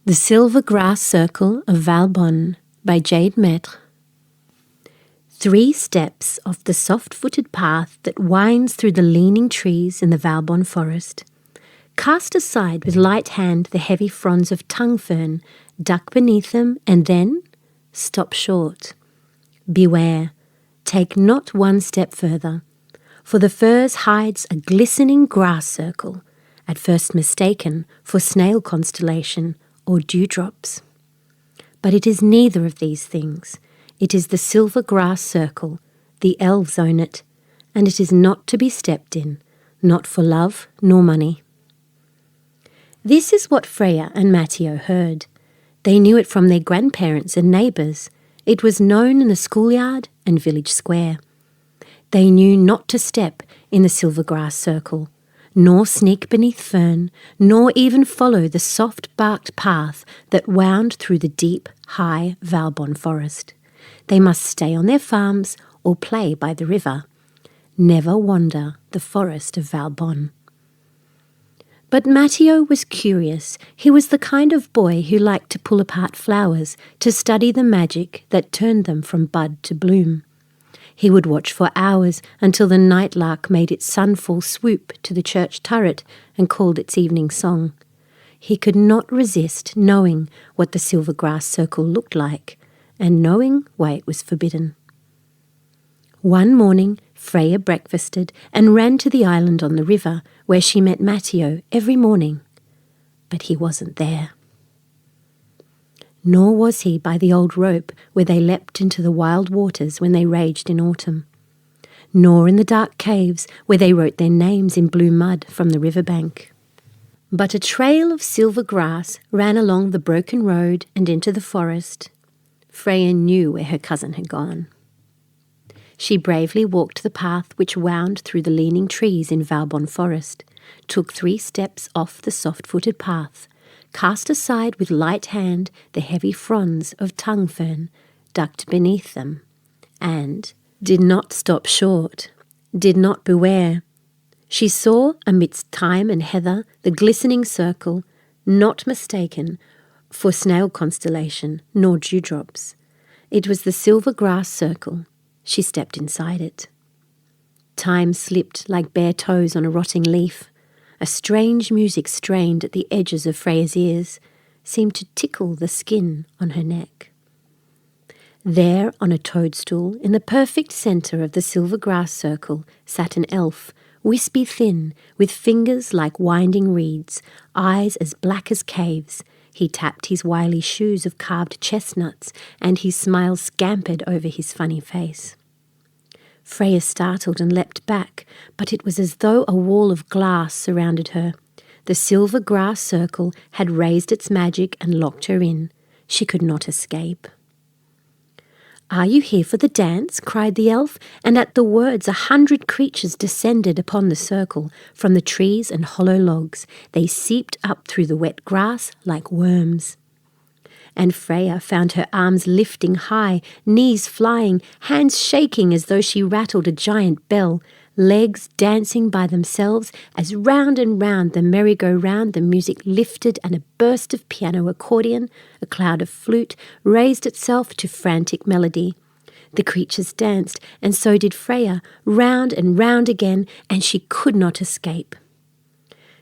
The Silver Grass Circle of Valbonne by Jade Maître. 3 steps off the soft-footed path that winds through the leaning trees in the Valbonne forest. Cast aside with light hand the heavy fronds of tongue-fern, duck beneath them, and then stop short. Beware, take not 1 step further, for the furze hides a glistening grass circle, at first mistaken for snail constellation or dewdrops. But it is neither of these things. It is the silver grass circle, the elves own it, and it is not to be stepped in, not for love nor money. This is what Freya and Matteo heard. They knew it from their grandparents and neighbours. It was known in the schoolyard and village square. They knew not to step in the silver grass circle, nor sneak beneath fern, nor even follow the soft-barked path that wound through the deep, high Valbonne forest. They must stay on their farms or play by the river. Never wander the forest of Valbonne. But Matteo was curious. He was the kind of boy who liked to pull apart flowers, to study the magic that turned them from bud to bloom. He would watch for hours until the night lark made its sunfall swoop to the church turret and called its evening song. He could not resist knowing what the silver grass circle looked like and knowing why it was forbidden. One morning, Freya breakfasted and ran to the island on the river where she met Matteo every morning. But he wasn't there. Nor was he by the old rope where they leapt into the wild waters when they raged in autumn, nor in the dark caves where they wrote their names in blue mud from the riverbank. But a trail of silver grass ran along the broken road and into the forest. Freya knew where her cousin had gone. She bravely walked the path which wound through the leaning trees in Valbonne forest, took 3 steps off the soft-footed path, cast aside with light hand the heavy fronds of tongue-fern ducked beneath them, and did not stop short, did not beware. She saw amidst thyme and heather the glistening circle, not mistaken for snail constellation nor dewdrops. It was the silver grass circle. She stepped inside it. Time slipped like bare toes on a rotting leaf. A strange music strained at the edges of Freya's ears, seemed to tickle the skin on her neck. There, on a toadstool, in the perfect centre of the silver grass circle, sat an elf, wispy thin, with fingers like winding reeds, eyes as black as caves. He tapped his wily shoes of carved chestnuts, and his smile scampered over his funny face. Freya startled and leapt back, but it was as though a wall of glass surrounded her. The silver grass circle had raised its magic and locked her in. She could not escape. "Are you here for the dance?" cried the elf, and at the words 100 creatures descended upon the circle from the trees and hollow logs. They seeped up through the wet grass like worms. And Freya found her arms lifting high, knees flying, hands shaking as though she rattled a giant bell, legs dancing by themselves as round and round the merry-go-round the music lifted and a burst of piano accordion, a cloud of flute, raised itself to frantic melody. The creatures danced, and so did Freya, round and round again, and she could not escape.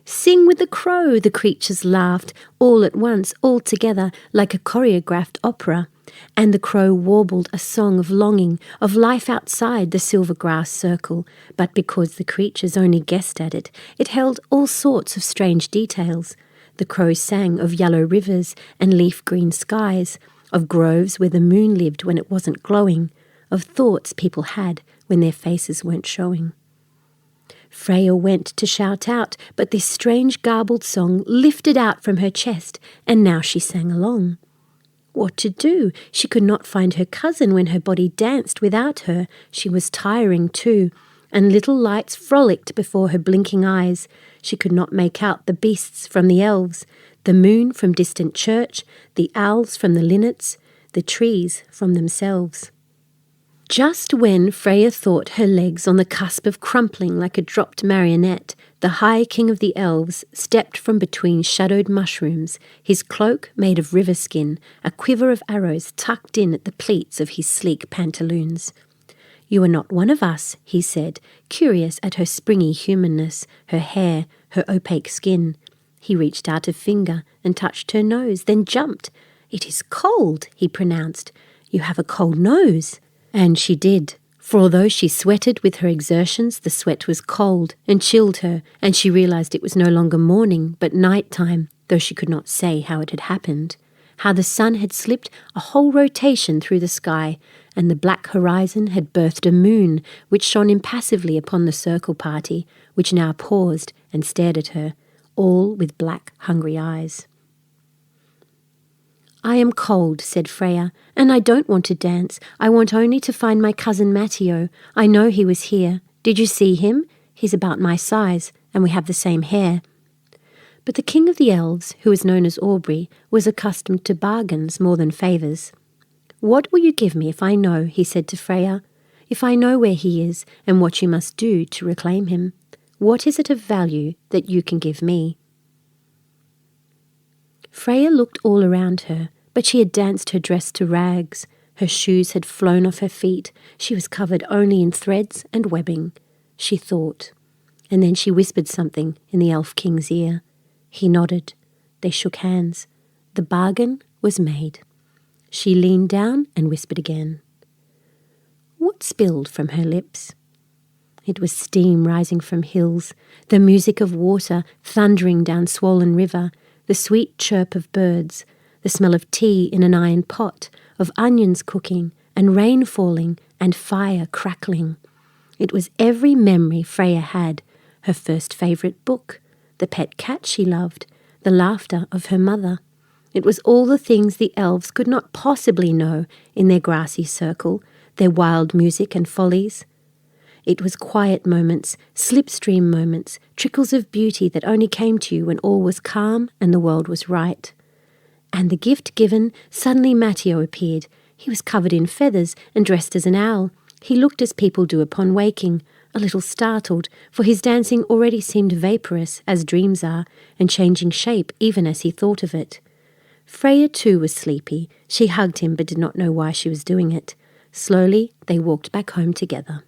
"Sing with the crow," the creatures laughed, all at once, all together, like a choreographed opera. And the crow warbled a song of longing, of life outside the silver grass circle. But because the creatures only guessed at it, it held all sorts of strange details. The crow sang of yellow rivers and leaf-green skies, of groves where the moon lived when it wasn't glowing, of thoughts people had when their faces weren't showing. Freya went to shout out, but this strange garbled song lifted out from her chest, and now she sang along. What to do? She could not find her cousin when her body danced without her. She was tiring too, and little lights frolicked before her blinking eyes. She could not make out the beasts from the elves, the moon from distant church, the owls from the linnets, the trees from themselves. Just when Freya thought her legs on the cusp of crumpling like a dropped marionette, the High King of the Elves stepped from between shadowed mushrooms, his cloak made of river skin, a quiver of arrows tucked in at the pleats of his sleek pantaloons. "You are not one of us," he said, curious at her springy humanness, her hair, her opaque skin. He reached out a finger and touched her nose, then jumped. "It is cold," he pronounced. "You have a cold nose." And she did, for although she sweated with her exertions, the sweat was cold and chilled her, and she realized it was no longer morning but night time, though she could not say how it had happened. How the sun had slipped a whole rotation through the sky, and the black horizon had birthed a moon, which shone impassively upon the circle party, which now paused and stared at her, all with black, hungry eyes. "I am cold," said Freya, "and I don't want to dance. I want only to find my cousin Matteo. I know he was here. Did you see him? He's about my size, and we have the same hair." But the king of the elves, who was known as Aubrey, was accustomed to bargains more than favours. "What will you give me if I know," he said to Freya, "if I know where he is and what you must do to reclaim him? What is it of value that you can give me?" Freya looked all around her, but she had danced her dress to rags. Her shoes had flown off her feet. She was covered only in threads and webbing. She thought, and then she whispered something in the elf king's ear. He nodded. They shook hands. The bargain was made. She leaned down and whispered again. What spilled from her lips? It was steam rising from hills, the music of water thundering down swollen river, the sweet chirp of birds, the smell of tea in an iron pot, of onions cooking, and rain falling, and fire crackling. It was every memory Freya had, her first favourite book, the pet cat she loved, the laughter of her mother. It was all the things the elves could not possibly know in their grassy circle, their wild music and follies. It was quiet moments, slipstream moments, trickles of beauty that only came to you when all was calm and the world was right. And the gift given, suddenly Matteo appeared. He was covered in feathers and dressed as an owl. He looked as people do upon waking, a little startled, for his dancing already seemed vaporous, as dreams are, and changing shape even as he thought of it. Freya too was sleepy. She hugged him but did not know why she was doing it. Slowly they walked back home together.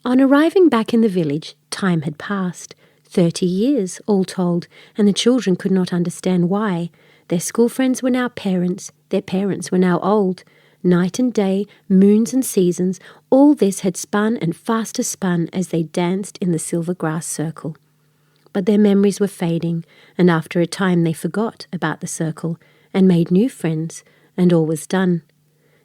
On arriving back in the village, time had passed. 30 years, all told, and the children could not understand why. Their school friends were now parents, their parents were now old. Night and day, moons and seasons, all this had spun and faster spun as they danced in the silver grass circle. But their memories were fading, and after a time they forgot about the circle and made new friends, and all was done.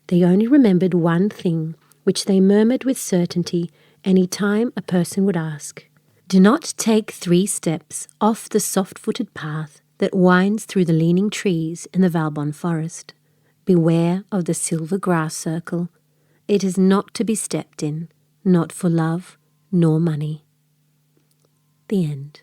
They only remembered one thing, which they murmured with certainty any time a person would ask. Do not take 3 steps off the soft-footed path that winds through the leaning trees in the Valbonne forest. Beware of the silver grass circle. It is not to be stepped in, not for love nor money. The end.